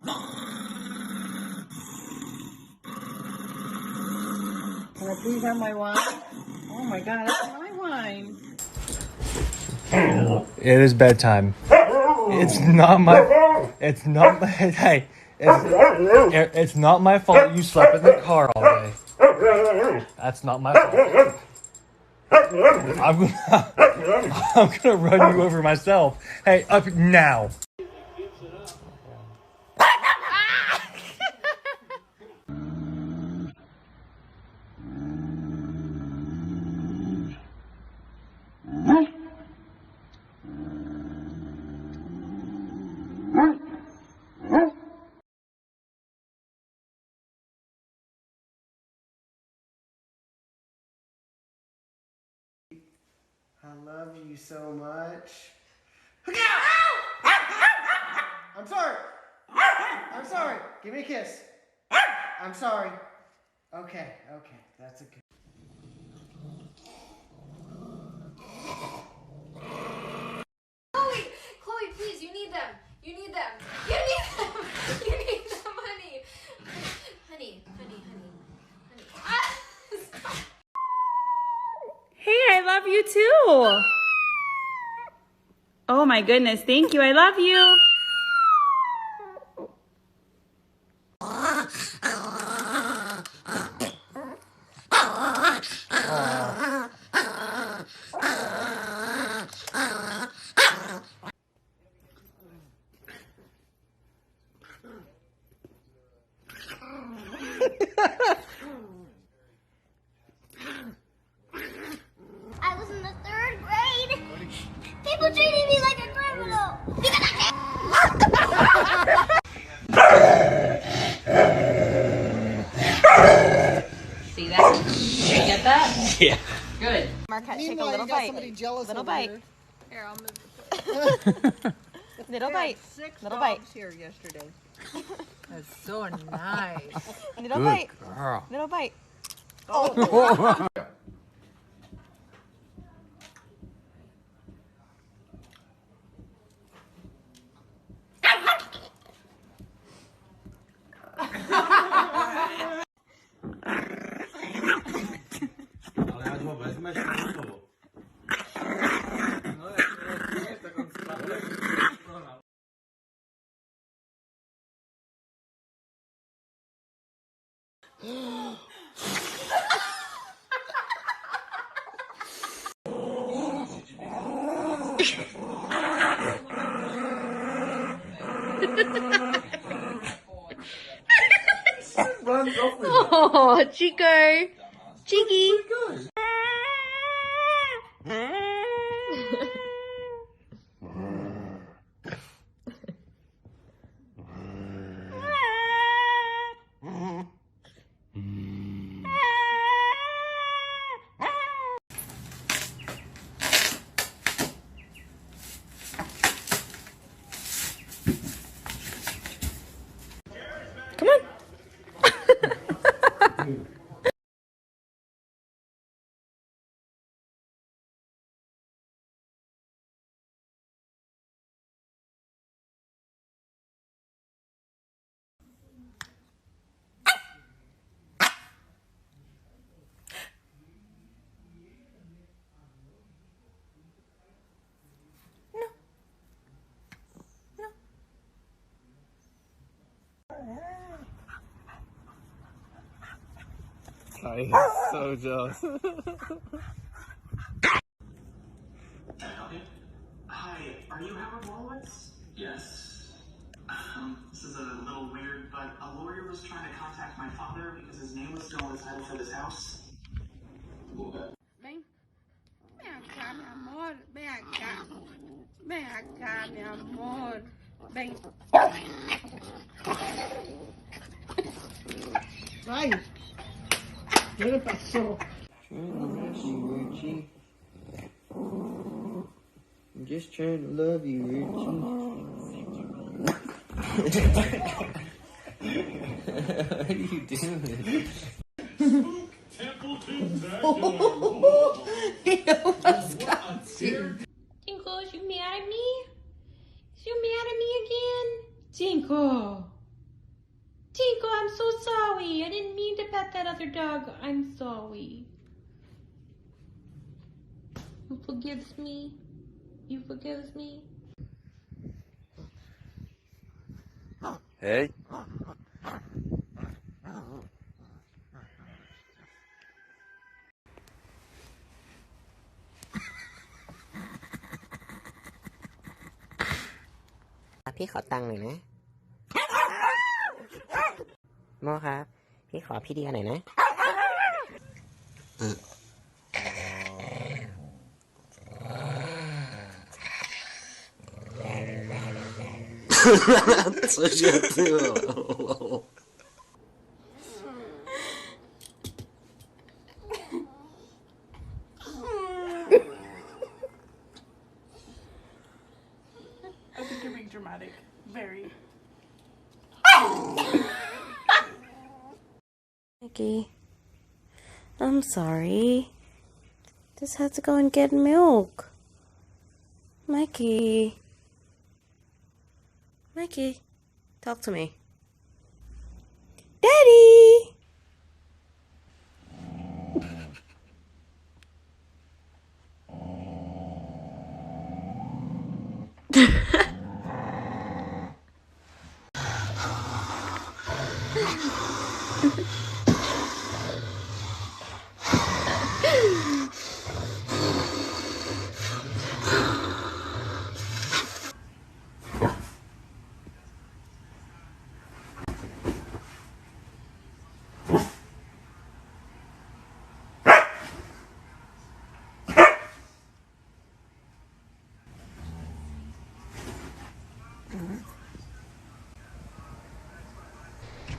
Can I please have my wine? Oh my god, that's my wine. It is bedtime. It's not my hey, it's not my fault you slept in the car all day. That's not my fault. I'm gonna run you over myself. Hey, up now. I love you so much. I'm sorry. I'm sorry. Give me a kiss. I'm sorry. Okay, that's a good. Chloe, please, you need them. You need them. You need them. You need them, honey. Honey. Ah, stop. Hey, I love you too. Oh my goodness, thank you. I love you. I was in the 3rd grade. People treated me like a criminal because I See that? You get that? Yeah. Good. Marquette, take a Meanwhile, little you got bite. somebody jealous Little over bite. here. Here, I'll move. Little bite. 6 Little bite. dogs here yesterday. That's so nice. Little Good bite. girl. Little bite. Oh, Chico. Cheeky. Come on. I am so jealous. Hi, are you Howard Wolowitz? Yes. This is a little weird, but a lawyer was trying to contact my father because his name was still on the title for this house. Ven acá, mi amor, ven acá. Ven acá, mi amor. Ven. Ay, ¿qué le pasó? I'm just trying to love you, Richie. What are you doing? He almost got you. Tinkle, you mad at me? You mad at me again? Tinkle. Tico, I'm so sorry. I didn't mean to pet that other dog. I'm sorry. You forgives me? You forgives me? Hey.พี่ขอตังค์หน่อยนะโมครับพี่ขอพี่เดียหน่อยนะ I think you're being dramatic. Very. Mikey, I'm sorry. Just had to go and get milk. Mikey. Mikey, talk to me. Daddy!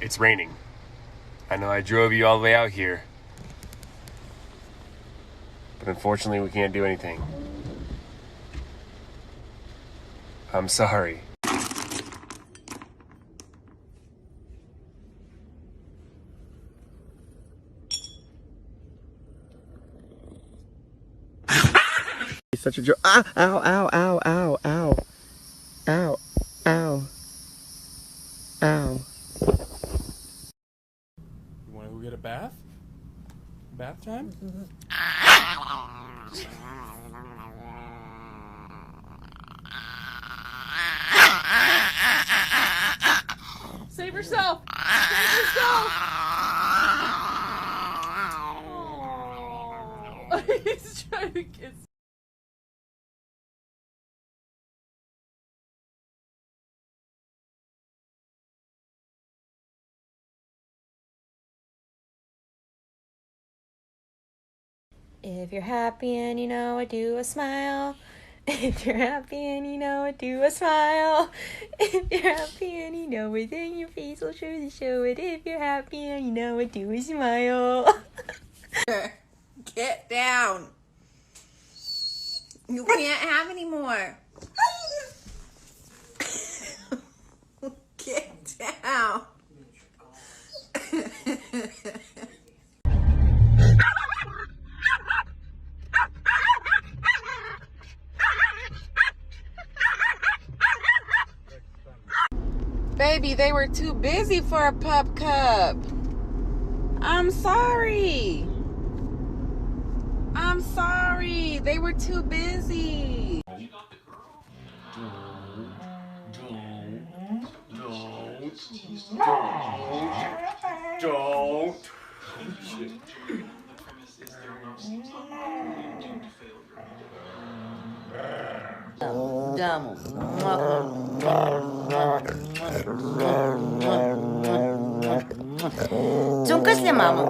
It's raining. I know I drove you all the way out here. But unfortunately, we can't do anything. I'm sorry. He's such a joke. Ah! Ow! Ow! Ow! Ow! Ow! Ow! Ow! Ow! You want to go get a bath? Bath time? Save yourself! Save yourself! Oh. He's trying to kiss. If you're happy and you know it, do a smile. If you're happy and you know it, do a smile. If you're happy and you know it, then your face will surely show it. If you're happy and you know it, do a smile. Get down. You can't have any more. Get down. Baby, they were too busy for a pup cup. I'm sorry. I'm sorry. They were too busy. Don't. Цункасли, мама.